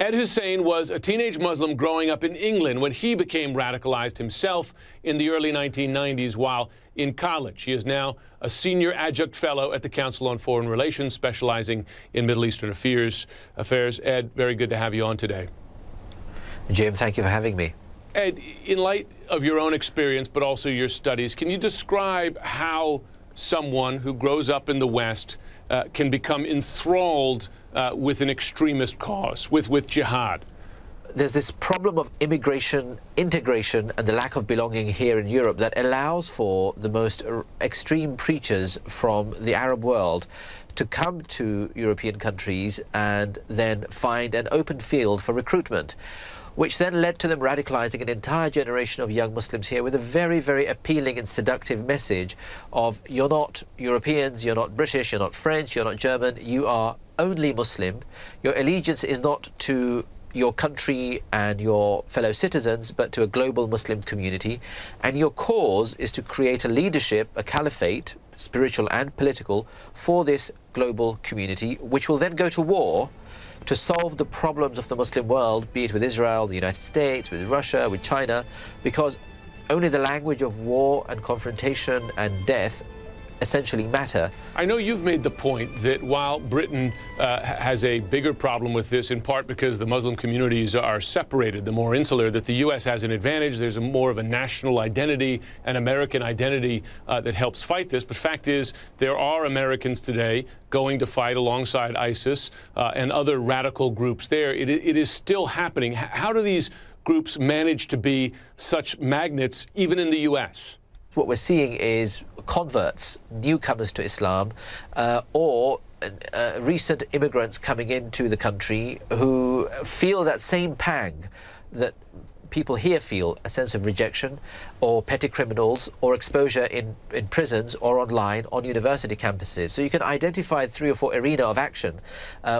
Ed Husain was a teenage Muslim growing up in England when he became radicalized himself in the early 1990s while in college. He is now a senior adjunct fellow at the Council on Foreign Relations, specializing in Middle Eastern affairs. Ed, very good to have you on today. Jim, thank you for having me. Ed, in light of your own experience, but also your studies, can you describe how someone who grows up in the West can become enthralled with an extremist cause, with jihad? There's this problem of immigration, integration, and the lack of belonging here in Europe that allows for the most extreme preachers from the Arab world to come to European countries and then find an open field for recruitment, which then led to them radicalizing an entire generation of young Muslims here with a very, very appealing and seductive message of you're not Europeans, you're not British, you're not French, you're not German, you are only Muslim. Your allegiance is not to your country and your fellow citizens, but to a global Muslim community. And your cause is to create a leadership, a caliphate, spiritual and political, for this global community, which will then go to war to solve the problems of the Muslim world, be it with Israel, the United States, with Russia, with China, because only the language of war and confrontation and death essentially matter. I know you've made the point that while Britain has a bigger problem with this, in part because the Muslim communities are separated, the more insular, that the U.S. has an advantage. There's more of a national identity, an American identity that helps fight this. But fact is, there are Americans today going to fight alongside ISIS and other radical groups there. It is still happening. How do these groups manage to be such magnets, even in the U.S.? What we're seeing is converts, newcomers to Islam, or recent immigrants coming into the country who feel that same pang that people here feel, a sense of rejection, or petty criminals, or exposure in prisons or online on university campuses. So you can identify 3 or 4 arenas of action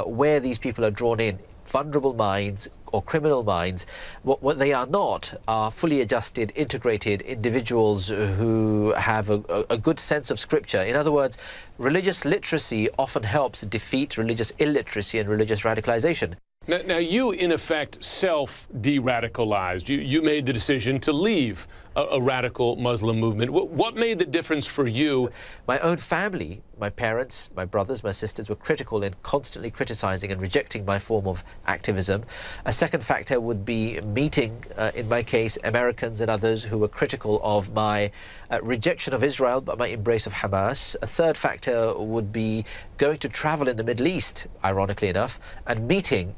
where these people are drawn in. Vulnerable minds or criminal minds. What they are not are fully adjusted, integrated individuals who have a good sense of scripture. In other words, religious literacy often helps defeat religious illiteracy and religious radicalization. Now you, in effect, self-de-radicalized. You made the decision to leave a radical Muslim movement. What made the difference for you? My own family, my parents, my brothers, my sisters were critical in constantly criticizing and rejecting my form of activism. A second factor would be meeting, in my case, Americans and others who were critical of my rejection of Israel, but my embrace of Hamas. A third factor would be going to travel in the Middle East, ironically enough, and meeting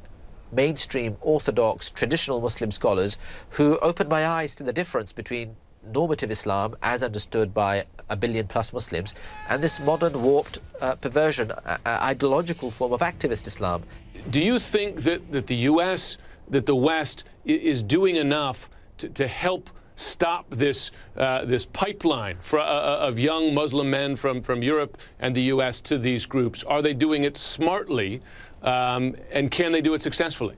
mainstream orthodox traditional Muslim scholars who opened my eyes to the difference between normative Islam as understood by 1 billion+ Muslims and this modern warped perversion ideological form of activist Islam. Do you think that the US, that the West is doing enough to help stop this this pipeline of young Muslim men from Europe and the US to these groups? Are they doing it smartly, and can they do it successfully?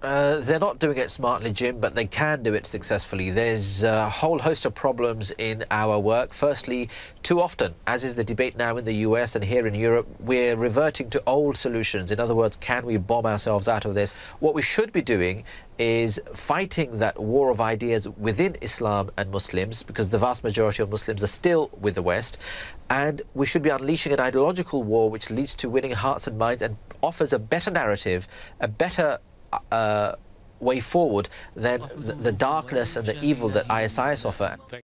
They're not doing it smartly, Jim, but they can do it successfully. There's a whole host of problems in our work. Firstly, too often, as is the debate now in the US and here in Europe, we're reverting to old solutions. In other words, can we bomb ourselves out of this? What we should be doing is fighting that war of ideas within Islam and Muslims, because the vast majority of Muslims are still with the West, and we should be unleashing an ideological war which leads to winning hearts and minds and offers a better narrative, a better way forward than the darkness and the evil that ISIS offer.